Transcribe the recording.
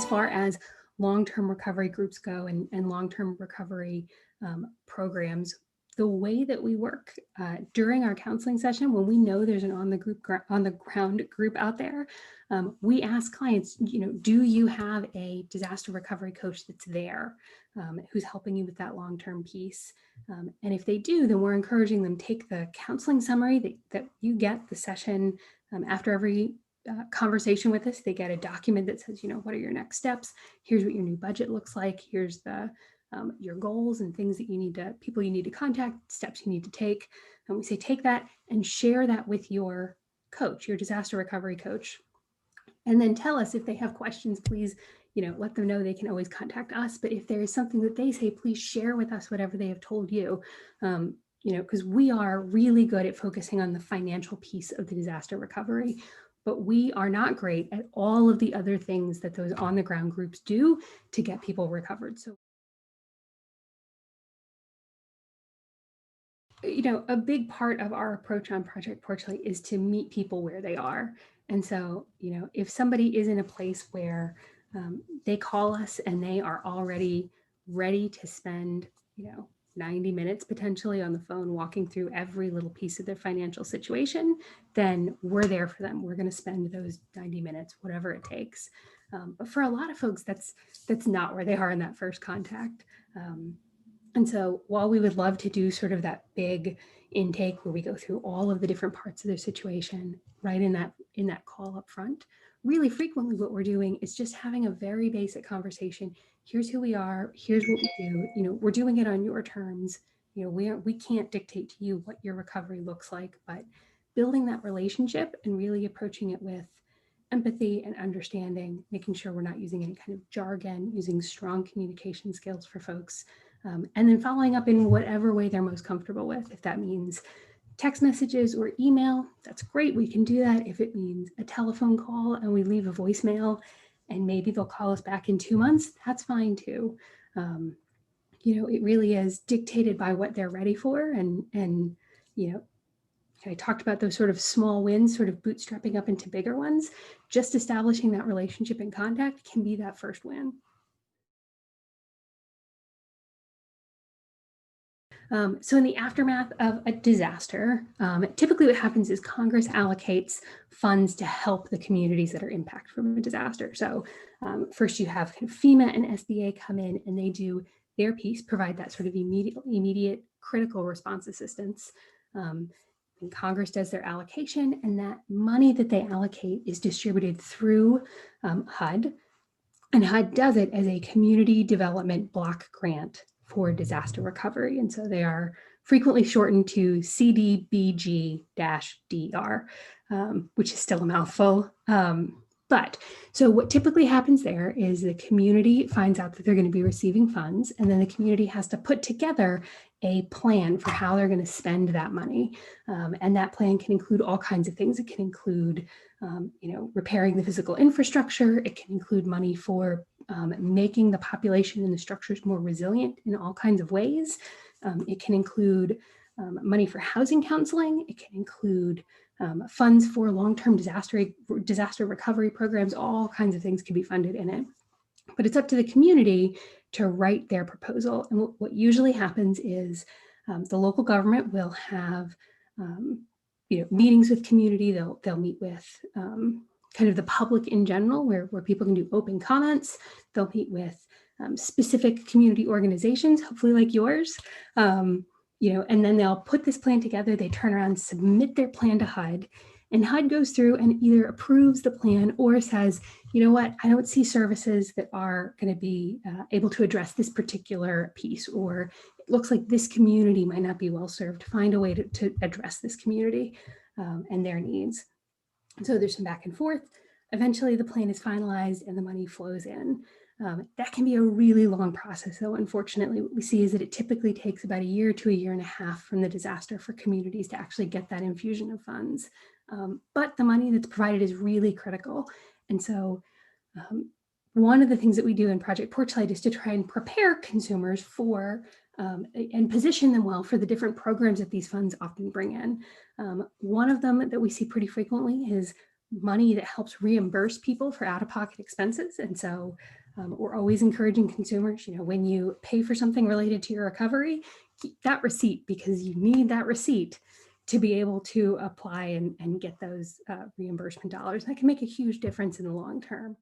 as far as long-term recovery groups go and long-term recovery programs, the way that we work during our counseling session, when we know there's an on the ground group out there, we ask clients, do you have a disaster recovery coach that's there, who's helping you with that long-term piece? And if they do, then we're encouraging them take the counseling summary that you get the session after every conversation with us. They get a document that says, what are your next steps? Here's what your new budget looks like. Here's the your goals and things that people you need to contact, steps you need to take. And we say, take that and share that with your coach, your disaster recovery coach. And then tell us if they have questions, please, let them know they can always contact us. But if there is something that they say, please share with us whatever they have told you. Because we are really good at focusing on the financial piece of the disaster recovery, but we are not great at all of the other things that those on the ground groups do to get people recovered. So, a big part of our approach on Project Porchlight is to meet people where they are. And so, if somebody is in a place where they call us and they are already ready to spend, 90 minutes potentially on the phone walking through every little piece of their financial situation, then we're there for them. We're going to spend those 90 minutes, whatever it takes. But for a lot of folks, that's not where they are in that first contact. And so while we would love to do sort of that big intake where we go through all of the different parts of their situation right in that call up front, really frequently what we're doing is just having a very basic conversation. Here's who we are. Here's what we do. We're doing it on your terms. We can't dictate to you what your recovery looks like, but building that relationship and really approaching it with empathy and understanding, making sure we're not using any kind of jargon, using strong communication skills for folks. And then following up in whatever way they're most comfortable with. If that means text messages or email, that's great. We can do that. If it means a telephone call and we leave a voicemail and maybe they'll call us back in 2 months, that's fine too. It really is dictated by what they're ready for. And I talked about those sort of small wins, sort of bootstrapping up into bigger ones. Just establishing that relationship and contact can be that first win. So in the aftermath of a disaster, typically what happens is Congress allocates funds to help the communities that are impacted from a disaster. So first you have kind of FEMA and SBA come in and they do their piece, provide that sort of immediate critical response assistance. And Congress does their allocation, and that money that they allocate is distributed through HUD. And HUD does it as a community development block grant for disaster recovery. And so they are frequently shortened to CDBG-DR, which is still a mouthful. But so what typically happens there is the community finds out that they're going to be receiving funds, and then the community has to put together a plan for how they're going to spend that money. And that plan can include all kinds of things. It can include, repairing the physical infrastructure. It can include money for making the population and the structures more resilient in all kinds of ways. It can include money for housing counseling. It can include funds for long-term disaster recovery programs. All kinds of things can be funded in it. But it's up to the community to write their proposal. And what usually happens is the local government will have meetings with community. They'll meet with kind of the public in general, where people can do open comments. They'll meet with specific community organizations, hopefully like yours, and then they'll put this plan together. They turn around, submit their plan to HUD, and HUD goes through and either approves the plan or says, you know what, I don't see services that are going to be able to address this particular piece, or it looks like this community might not be well served. Find a way to address this community and their needs. So there's some back and forth. Eventually the plan is finalized and the money flows in. That can be a really long process, though. Unfortunately, what we see is that it typically takes about a year to a year and a half from the disaster for communities to actually get that infusion of funds. But the money that's provided is really critical. And so one of the things that we do in Project Porchlight is to try and prepare consumers for and position them well for the different programs that these funds often bring in. One of them that we see pretty frequently is money that helps reimburse people for out-of-pocket expenses. And so we're always encouraging consumers, when you pay for something related to your recovery, keep that receipt, because you need that receipt to be able to apply and get those reimbursement dollars. That can make a huge difference in the long term.